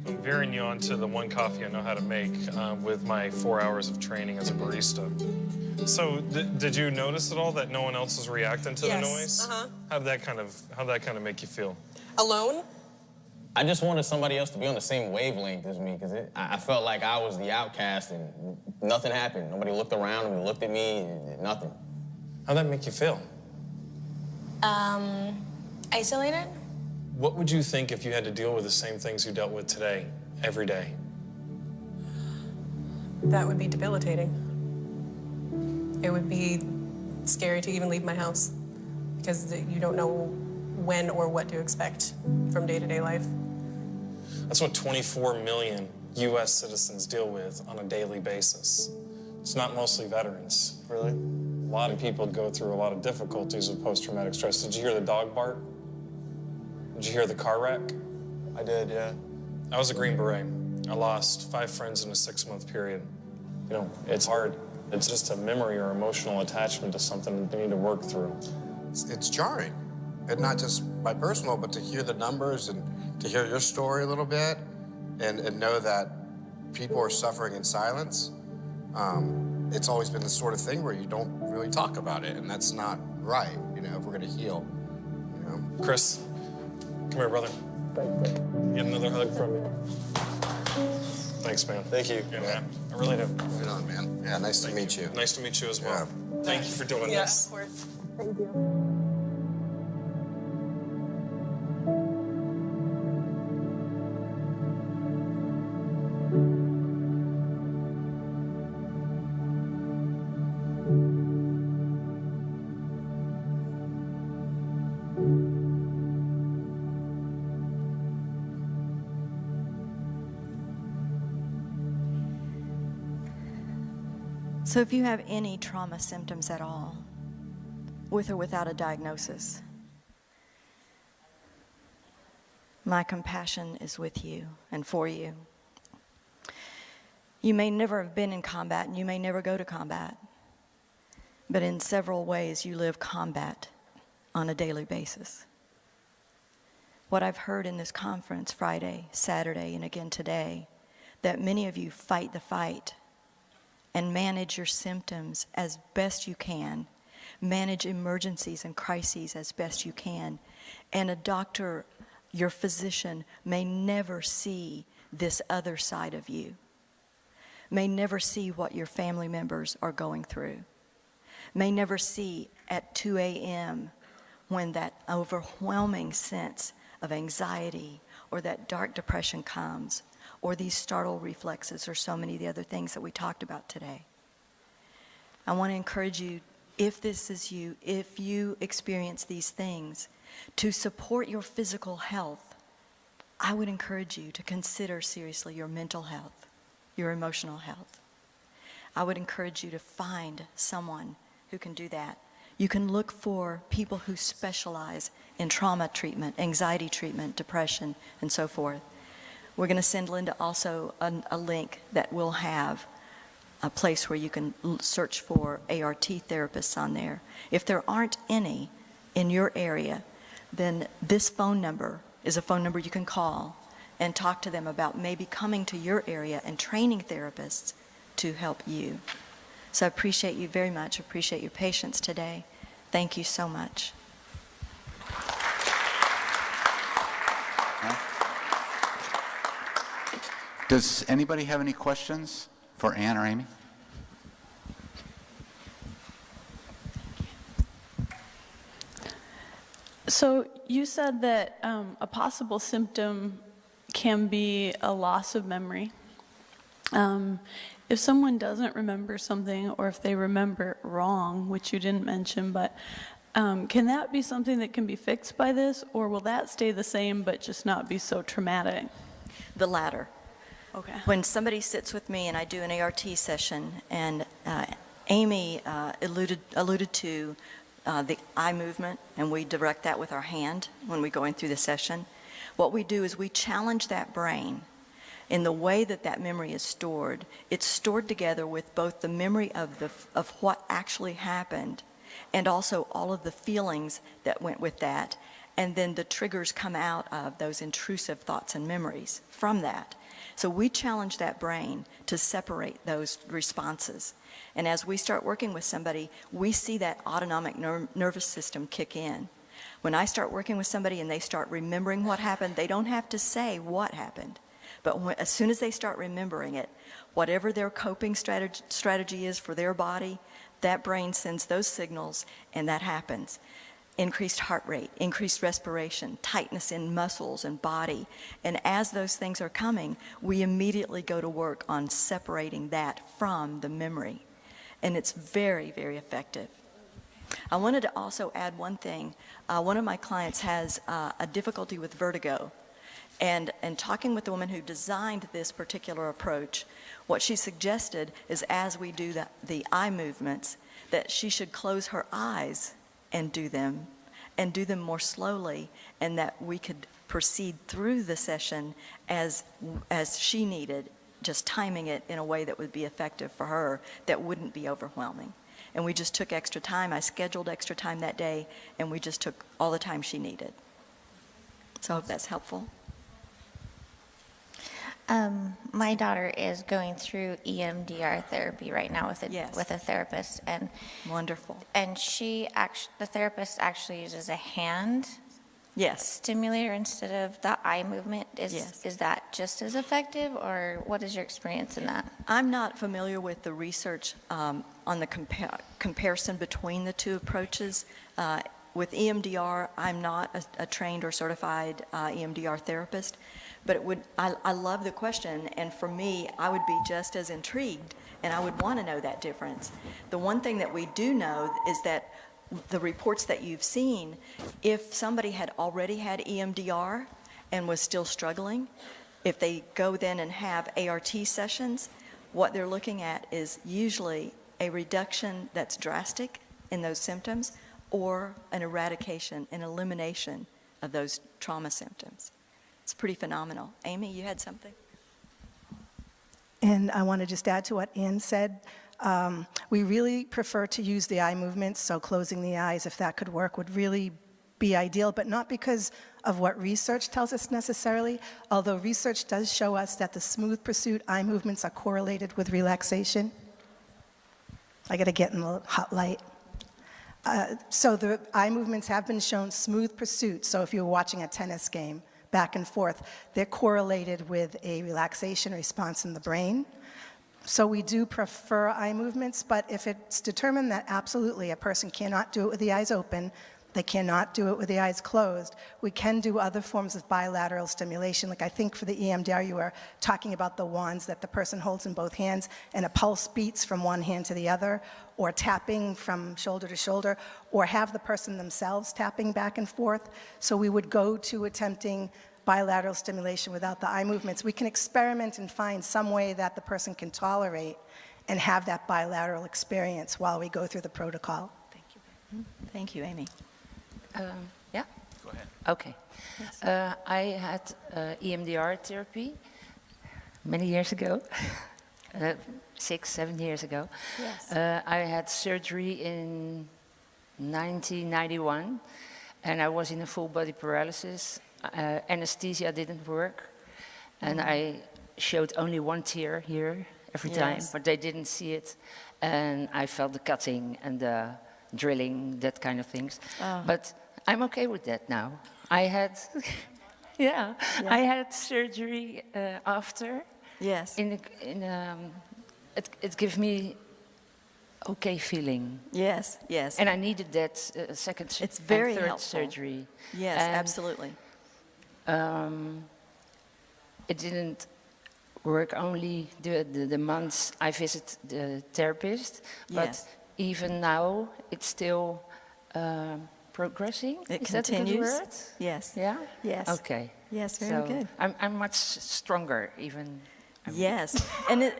I'm veering you onto the one coffee I know how to make with my 4 hours of training as a barista. So, did you notice at all that no one else is reacting to the noise? How'd that kind of make you feel? Alone? I just wanted somebody else to be on the same wavelength as me, because I felt like I was the outcast and nothing happened. Nobody looked around, nobody looked at me, nothing. How'd that make you feel? Isolated? What would you think if you had to deal with the same things you dealt with today, every day? That would be debilitating. It would be scary to even leave my house because you don't know when or what to expect from day-to-day life. That's what 24 million U.S. citizens deal with on a daily basis. It's not mostly veterans. Really? A lot of people go through a lot of difficulties with post-traumatic stress. Did you hear the dog bark? Did you hear the car wreck? I did, yeah. I was a Green Beret. I lost 5 friends in a 6-month period. You know, it's hard. It's just a memory or emotional attachment to something that you need to work through. It's jarring. And not just my personal, but to hear the numbers and to hear your story a little bit and know that people are suffering in silence. It's always been the sort of thing where you don't really talk about it, and that's not right, you know, if we're gonna heal, you know? Chris, come here, brother. Get another hug from me. Thanks, man. Thank you. Yeah, man. I really do. Right on, man. Yeah, nice to meet you. Nice to meet you as well. Yeah. Thank you for doing this. Of course. So if you have any trauma symptoms at all, with or without a diagnosis, my compassion is with you and for you. You may never have been in combat and you may never go to combat, but in several ways you live combat on a daily basis. What I've heard in this conference Friday, Saturday, and again today, that many of you fight the fight and manage your symptoms as best you can, manage emergencies and crises as best you can, and a doctor, your physician, may never see this other side of you, may never see what your family members are going through, may never see at 2 a.m. when that overwhelming sense of anxiety or that dark depression comes, or these startle reflexes, or so many of the other things that we talked about today. I want to encourage you, if this is you, if you experience these things, to support your physical health, I would encourage you to consider seriously your mental health, your emotional health. I would encourage you to find someone who can do that. You can look for people who specialize in trauma treatment, anxiety treatment, depression, and so forth. We're going to send Linda also a link that will have a place where you can search for ART therapists on there. If there aren't any in your area, then this phone number is a phone number you can call and talk to them about maybe coming to your area and training therapists to help you. So I appreciate you very much, appreciate your patience today. Thank you so much. Does anybody have any questions for Ann or Amy? So you said that a possible symptom can be a loss of memory. If someone doesn't remember something, or if they remember it wrong, which you didn't mention, but can that be something that can be fixed by this, or will that stay the same but just not be so traumatic? The latter. Okay. When somebody sits with me and I do an ART session, and Amy alluded to the eye movement, and we direct that with our hand when we go in through the session. What we do is we challenge that brain in the way that that memory is stored. It's stored together with both the memory of what actually happened and also all of the feelings that went with that, and then the triggers come out of those intrusive thoughts and memories from that. So we challenge that brain to separate those responses. And as we start working with somebody, we see that autonomic nervous system kick in. When I start working with somebody and they start remembering what happened, they don't have to say what happened. But as soon as they start remembering it, whatever their coping strategy is for their body, that brain sends those signals, and that happens. Increased heart rate, increased respiration, tightness in muscles and body. And as those things are coming, we immediately go to work on separating that from the memory. And it's very, very effective. I wanted to also add one thing. One of my clients has a difficulty with vertigo. And talking with the woman who designed this particular approach, what she suggested is, as we do the eye movements, that she should close her eyes and do them more slowly, and that we could proceed through the session as she needed, just timing it in a way that would be effective for her, that wouldn't be overwhelming. And we just took extra time. I scheduled extra time that day, and we just took all the time she needed. So I hope that's helpful. My daughter is going through EMDR therapy right now with a therapist, and wonderful. And the therapist actually uses a hand stimulator instead of the eye movement. Is that just as effective, or what is your experience in that? I'm not familiar with the research on the comparison between the two approaches. With EMDR, I'm not a trained or certified EMDR therapist, but I love the question, and for me, I would be just as intrigued, and I would want to know that difference. The one thing that we do know is that the reports that you've seen, if somebody had already had EMDR and was still struggling, if they go then and have ART sessions, what they're looking at is usually a reduction that's drastic in those symptoms, or an eradication, an elimination of those trauma symptoms. It's pretty phenomenal. Amy, you had something? And I want to just add to what Ann said. We really prefer to use the eye movements, so closing the eyes, if that could work, would really be ideal, but not because of what research tells us necessarily, although research does show us that the smooth pursuit eye movements are correlated with relaxation. I got to get in the hot light. So the eye movements have been shown smooth pursuit. So if you're watching a tennis game, back and forth, they're correlated with a relaxation response in the brain. So we do prefer eye movements, but if it's determined that absolutely a person cannot do it with the eyes open, they cannot do it with the eyes closed, we can do other forms of bilateral stimulation. Like I think for the EMDR, you were talking about the wands that the person holds in both hands and a pulse beats from one hand to the other, or tapping from shoulder to shoulder, or have the person themselves tapping back and forth. So we would go to attempting bilateral stimulation without the eye movements. We can experiment and find some way that the person can tolerate and have that bilateral experience while we go through the protocol. Thank you. Thank you, Amy. Yeah? Go ahead. Okay. Yes. I had EMDR therapy many years ago, 6-7 years ago. Yes. I had surgery in 1991, and I was in a full body paralysis. Anesthesia didn't work, and I showed only one tear here every time, but they didn't see it. And I felt the cutting and the drilling, that kind of things. But I'm okay with that now. I had, I had surgery after. Yes. It gives me okay feeling. Yes, yes. And I needed that second It's very and third helpful. surgery. Yes, And, absolutely. it didn't work only the months I visit the therapist, but Yes. even now it's still progressing. It Is that a good continues. word? Yes. Yeah? Yes. Okay. Yes, very So good. I'm much stronger even. Yes, and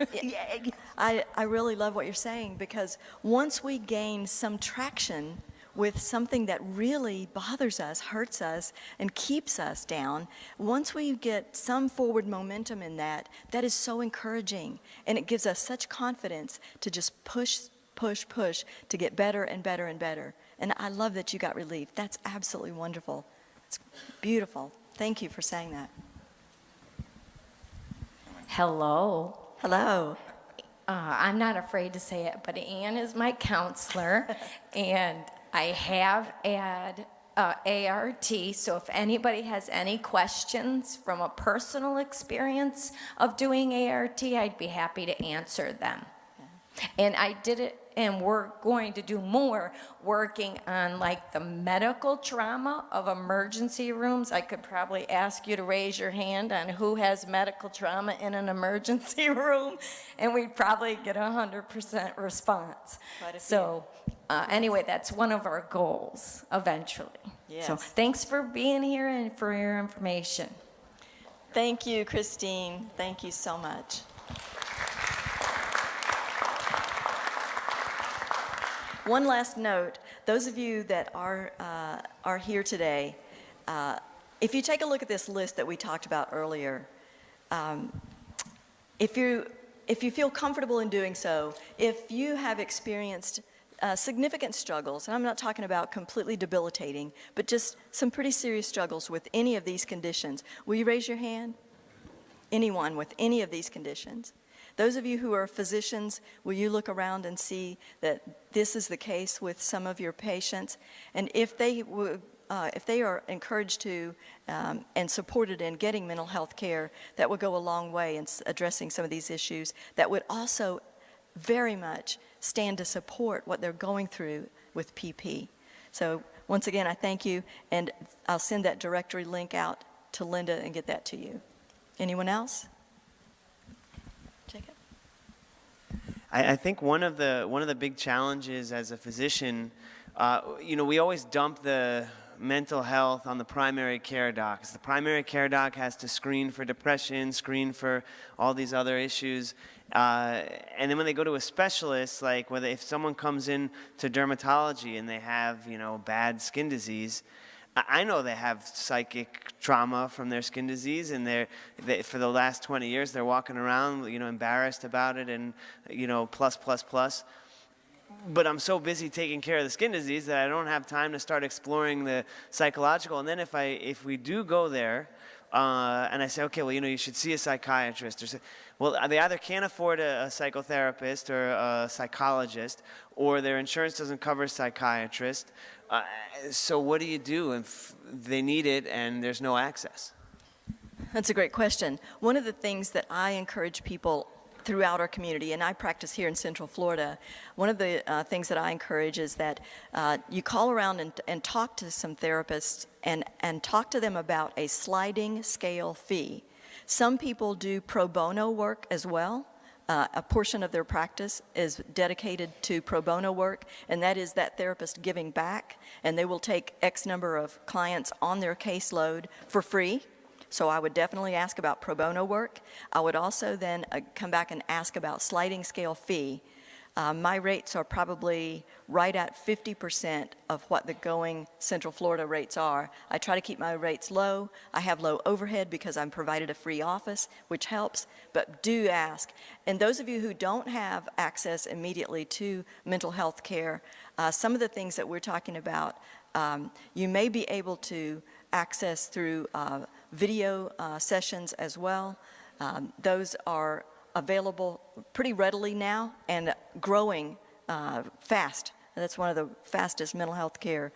I really love what you're saying, because once we gain some traction with something that really bothers us, hurts us, and keeps us down, once we get some forward momentum in that, that is so encouraging, and it gives us such confidence to just push, push, push to get better and better and better. And I love that you got relief. That's absolutely wonderful. It's beautiful. Thank you for saying that. Hello. Hello. I'm not afraid to say it, but Ann is my counselor, and I have had ART, so if anybody has any questions from a personal experience of doing ART, I'd be happy to answer them. And I did it, and we're going to do more working on like the medical trauma of emergency rooms. I could probably ask you to raise your hand on who has medical trauma in an emergency room, and we'd probably get 100% response. So anyway, that's one of our goals eventually. Yes. So thanks for being here and for your information. Thank you, Christine. Thank you so much. One last note, those of you that are here today, if you take a look at this list that we talked about earlier, if you feel comfortable in doing so, if you have experienced significant struggles, and I'm not talking about completely debilitating, but just some pretty serious struggles with any of these conditions, will you raise your hand? Anyone with any of these conditions? Those of you who are physicians, will you look around and see that this is the case with some of your patients? And if they are encouraged to and supported in getting mental health care, that would go a long way in addressing some of these issues. That would also very much stand to support what they're going through with PP. So once again, I thank you, and I'll send that directory link out to Linda and get that to you. Anyone else? Jacob? I think one of the big challenges as a physician, we always dump the mental health on the primary care docs. The primary care doc has to screen for depression, screen for all these other issues. And then when they go to a specialist, like if someone comes in to dermatology and they have, bad skin disease, I know they have psychic trauma from their skin disease, and for the last 20 years they're walking around, embarrassed about it, and plus. But I'm so busy taking care of the skin disease that I don't have time to start exploring the psychological. And then if we do go there, and I say, okay, well, you should see a psychiatrist, well, they either can't afford a psychotherapist or a psychologist, or their insurance doesn't cover a psychiatrist. So what do you do if they need it and there's no access? That's a great question. One of the things that I encourage people throughout our community, and I practice here in Central Florida, one of the things that I encourage is that you call around and talk to some therapists and talk to them about a sliding scale fee. Some people do pro bono work as well. A portion of their practice is dedicated to pro bono work, and that is that therapist giving back, and they will take X number of clients on their caseload for free. So I would definitely ask about pro bono work. I would also then come back and ask about sliding scale fee. My rates are probably right at 50% of what the going Central Florida rates are. I try to keep my rates low. I have low overhead because I'm provided a free office, which helps, but do ask. And those of you who don't have access immediately to mental health care, some of the things that we're talking about You may be able to access through video sessions as well. Those are available pretty readily now and growing fast. And that's one of the fastest mental health care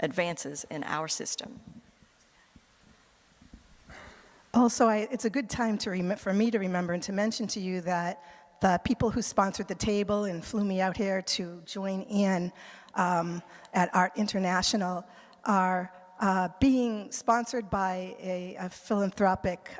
advances in our system. Also, it's a good time for me to remember and to mention to you that the people who sponsored the table and flew me out here to join in at Art International are being sponsored by a philanthropic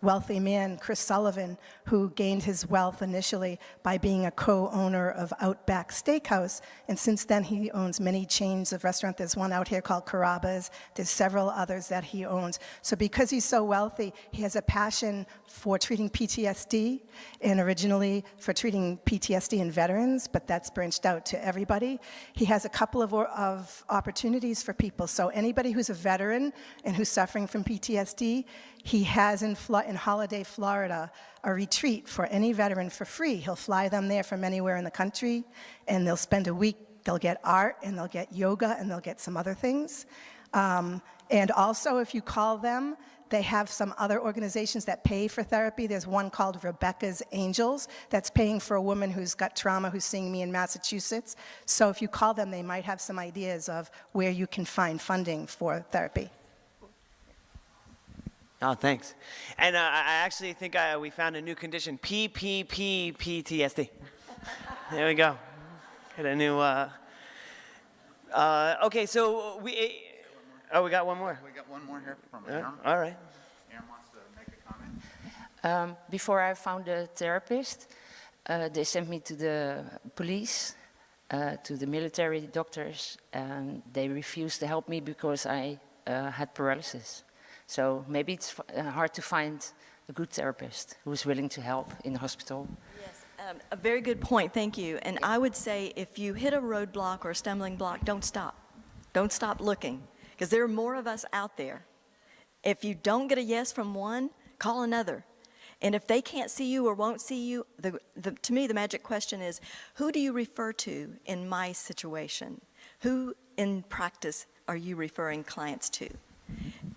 wealthy man, Chris Sullivan, who gained his wealth initially by being a co-owner of Outback Steakhouse, and since then he owns many chains of restaurants. There's one out here called Carrabba's. There's several others that he owns. So because he's so wealthy, he has a passion for treating PTSD, and originally for treating PTSD in veterans, but that's branched out to everybody. He has a couple of opportunities for people. So anybody who's a veteran and who's suffering from PTSD, he has in Holiday, Florida, a retreat for any veteran for free. He'll fly them there from anywhere in the country, and they'll spend a week. They'll get art, and they'll get yoga, and they'll get some other things. And also, if you call them, they have some other organizations that pay for therapy. There's one called Rebecca's Angels that's paying for a woman who's got trauma who's seeing me in Massachusetts. So if you call them, they might have some ideas of where you can find funding for therapy. Oh, thanks. And I actually think we found a new condition, PTSD. There we go. Got a new, okay, so we got one more. We got one more here from Aaron. All right. Aaron wants to make a comment. Before I found a therapist, they sent me to the police, to the military doctors, and they refused to help me because I had paralysis. So maybe it's hard to find a good therapist who is willing to help in the hospital. Yes, a very good point, thank you. And I would say if you hit a roadblock or a stumbling block, don't stop. Don't stop looking, because there are more of us out there. If you don't get a yes from one, call another. And if they can't see you or won't see you, to me the magic question is, who do you refer to in my situation? Who in practice are you referring clients to?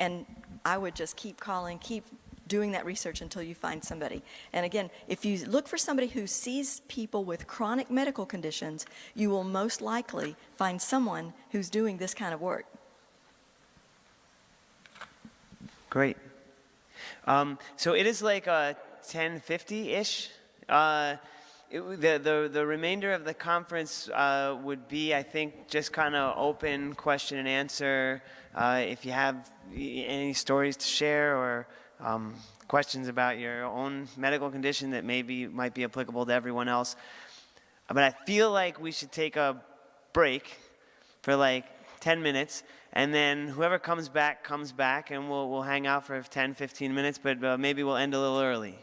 And I would just keep calling, keep doing that research until you find somebody. And again, if you look for somebody who sees people with chronic medical conditions, you will most likely find someone who's doing this kind of work. Great. So it is like 10:50-ish. The remainder of the conference would be, I think, just kind of open question and answer. If you have any stories to share or questions about your own medical condition that maybe might be applicable to everyone else. But I feel like we should take a break for like 10 minutes, and then whoever comes back, and we'll hang out for 10, 15 minutes, but maybe we'll end a little early.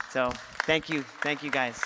So thank you guys.